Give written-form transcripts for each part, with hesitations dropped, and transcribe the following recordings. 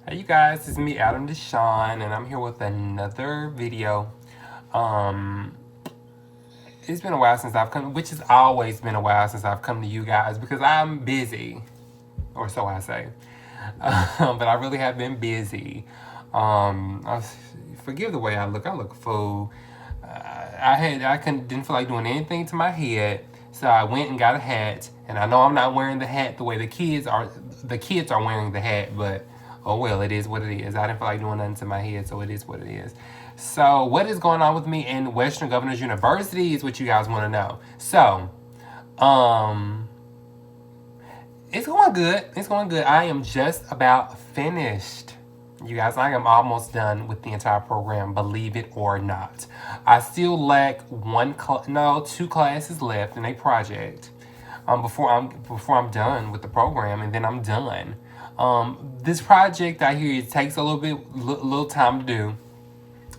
Hey you guys, it's me Adam Deshawn and I'm here with another video. Um it's been a while since I've come, which has always been a while since I've come to you guys because I'm busy, or so I say. But I really have been busy. Forgive the way I look. I look a fool. Didn't feel like doing anything to my head, so I went and got a hat. And I know I'm not wearing the hat the way the kids are. The kids are wearing the hat, but oh well, it is what it is. I didn't feel like doing nothing to my head, so it is what it is. So what is going on with me in Western Governors University is what you guys want to know. So, um, it's going good. It's going good. I am just about finished. You guys, I am almost done with the entire program, believe it or not. I still lack two classes left in a project before I'm done with the program, and then I'm done. This project I hear it takes a little time to do.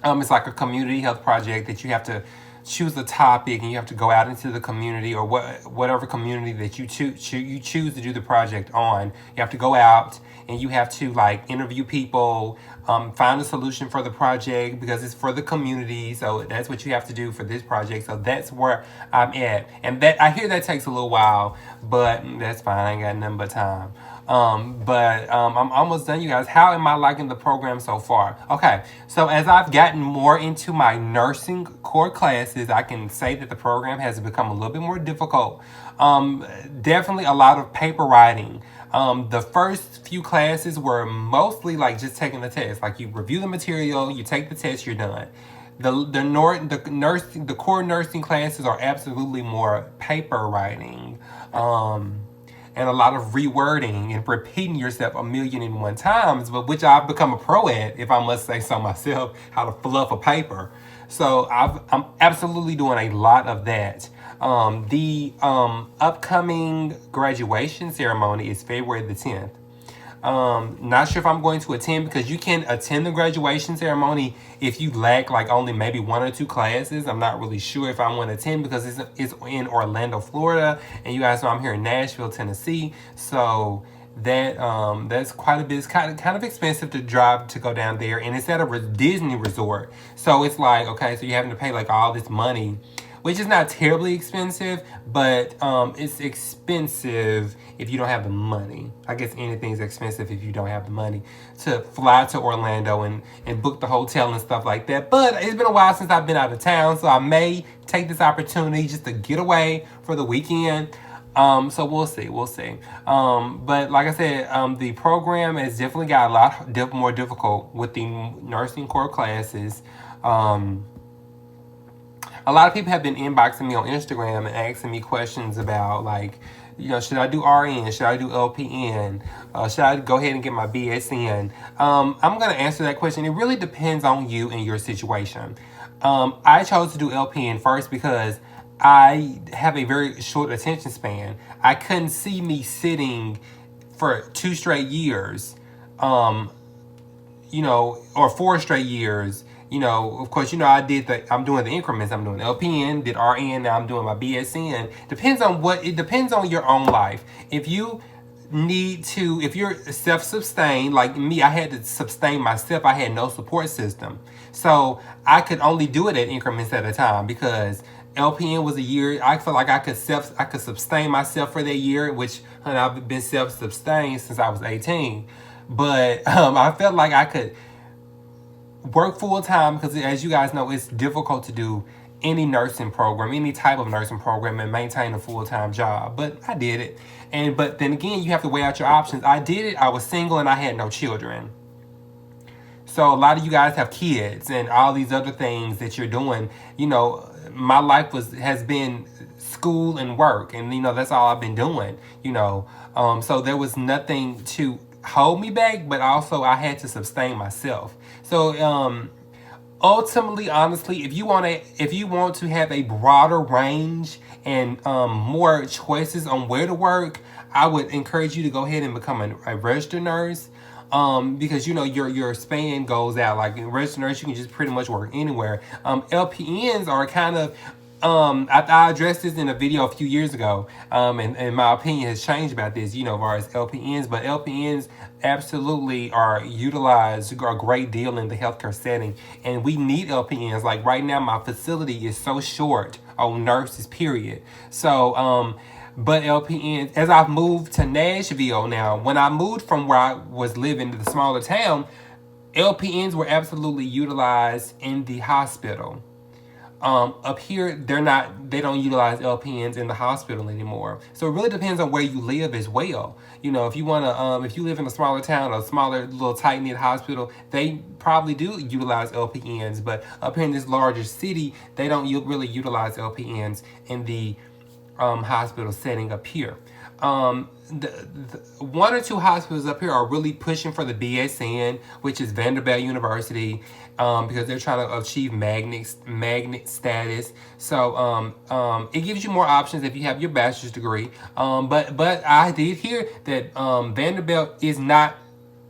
It's like a community health project that you have to choose a topic and you have to go out into the community or whatever community that you choose to do the project on. You have to go out and you have to like interview people, find a solution for the project because it's for the community. So that's what you have to do for this project. So that's where I'm at. And that I hear that takes a little while, but that's fine. I ain't got nothing but time. I'm almost done, you guys. How am I liking the program so far? Okay, so as I've gotten more into my nursing core classes, I can say that the program has become a little bit more difficult. Definitely a lot of paper writing. The first few classes were mostly like just taking the test. Like you review the material, you take the test, you're done. The core nursing classes are absolutely more paper writing. And a lot of rewording and repeating yourself 1,000,001 times, but which I've become a pro at, if I must say so myself, how to fluff a paper. So I'm absolutely doing a lot of that. The upcoming graduation ceremony is February the 10th. Not sure if I'm going to attend because you can attend the graduation ceremony if you lack like only maybe one or two classes. I'm not really sure if I want to attend because it's in Orlando, Florida, and you guys know I'm here in Nashville, Tennessee. So that's quite a bit. It's kind of expensive to drive to go down there, and it's at a Disney resort. So it's like, okay, so you're having to pay like all this money, which is not terribly expensive, but it's expensive if you don't have the money. I guess anything's expensive if you don't have the money to fly to Orlando and book the hotel and stuff like that. But it's been a while since I've been out of town, so I may take this opportunity just to get away for the weekend. So we'll see. But like I said, the program has definitely got a lot more difficult with the nursing core classes. A lot of people have been inboxing me on Instagram and asking me questions about like, should I do RN? Should I do LPN? Should I go ahead and get my BSN? I'm going to answer that question. It really depends on you and your situation. I chose to do LPN first because I have a very short attention span. I couldn't see me sitting for 2 straight years, or 4 straight years. Of course, I'm doing the increments. I'm doing LPN, did RN, now I'm doing my BSN. It depends on your own life. If you're self-sustained, like me, I had to sustain myself. I had no support system. So I could only do it at increments at a time because LPN was a year. I felt like I could sustain myself for that year, which I've been self-sustained since I was 18. But I felt like I could work full time because, as you guys know, it's difficult to do any nursing program, any type of nursing program, and maintain a full-time job. But I did it, but then again, you have to weigh out your options. I did it. I was single and I had no children. So a lot of you guys have kids and all these other things that you're doing. My life has been school and work, and that's all I've been doing. So there was nothing to hold me back, but also I had to sustain myself. So ultimately, honestly, if you want to have a broader range and more choices on where to work, I would encourage you to go ahead and become a registered nurse. Because your span goes out. Like in registered nurse, you can just pretty much work anywhere. LPNs are kind of I addressed this in a video a few years ago, and my opinion has changed about this, as far as LPNs, but LPNs absolutely are utilized a great deal in the healthcare setting, and we need LPNs. Like right now, my facility is so short on nurses, period. So, but LPNs, as I've moved to Nashville now, when I moved from where I was living to the smaller town, LPNs were absolutely utilized in the hospital. Up here, they don't utilize LPNs in the hospital anymore. So it really depends on where you live as well. If you want to, if you live in a smaller town, a smaller little tight knit hospital, they probably do utilize LPNs. But up here in this larger city, they don't really utilize LPNs in the hospital setting up here. The one or two hospitals up here are really pushing for the BSN, which is Vanderbilt University, because they're trying to achieve magnet status. So it gives you more options if you have your bachelor's degree. But I did hear that Vanderbilt is not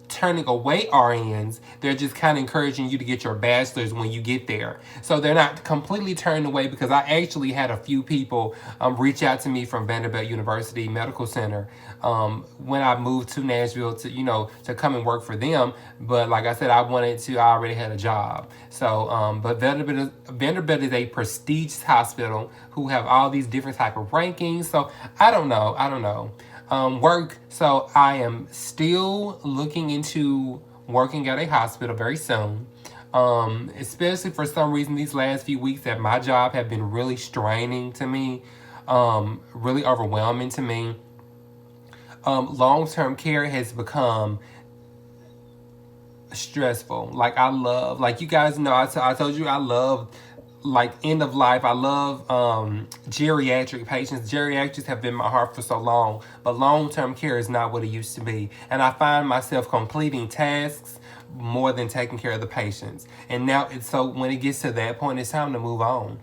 turning away RNs. They're just kind of encouraging you to get your bachelor's when you get there. So they're not completely turned away, because I actually had a few people reach out to me from Vanderbilt University Medical Center when I moved to Nashville to come and work for them. But like I said, I already had a job. So, but Vanderbilt is a prestigious hospital who have all these different type of rankings. So I don't know. Work. So I am still looking into working at a hospital very soon. Especially for some reason these last few weeks at my job have been really straining to me, really overwhelming to me. Long-term care has become stressful. Like you guys know, I told you I love end of life. I love geriatric patients. Geriatrics have been my heart for so long, but long-term care is not what it used to be. And I find myself completing tasks more than taking care of the patients. And now so when it gets to that point, it's time to move on.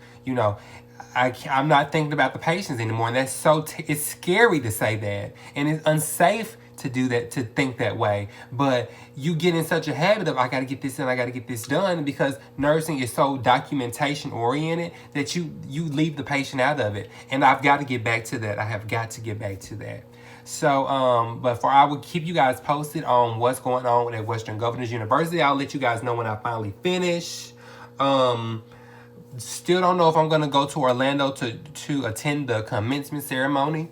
I'm not thinking about the patients anymore, and that's it's scary to say that, and it's unsafe to do that, to think that way. But you get in such a habit of, I got to get this done, I got to get this done, because nursing is so documentation oriented that you leave the patient out of it. And I've got to get back to that. I have got to get back to that. So, I will keep you guys posted on what's going on at Western Governors University. I'll let you guys know when I finally finish. Still don't know if I'm going to go to Orlando to attend the commencement ceremony.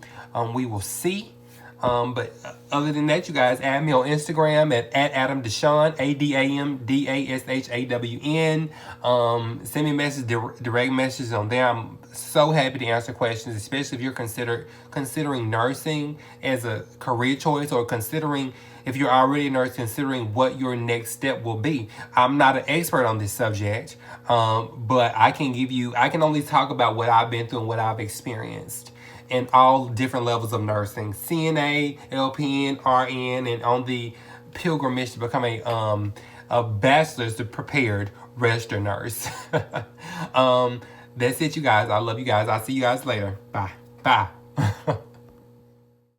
We will see. But other than that, you guys add me on Instagram at Adam Dashawn, ADAMDASHAWN. Send me a message, direct messages on there. I'm so happy to answer questions, especially if you're considering nursing as a career choice, or considering, if you're already a nurse, considering what your next step will be. I'm not an expert on this subject, but I can only talk about what I've been through and what I've experienced in all different levels of nursing, CNA, LPN, RN, and on the pilgrimage to become a bachelor's prepared registered nurse. That's it, you guys. I love you guys. I'll see you guys later. Bye. Bye.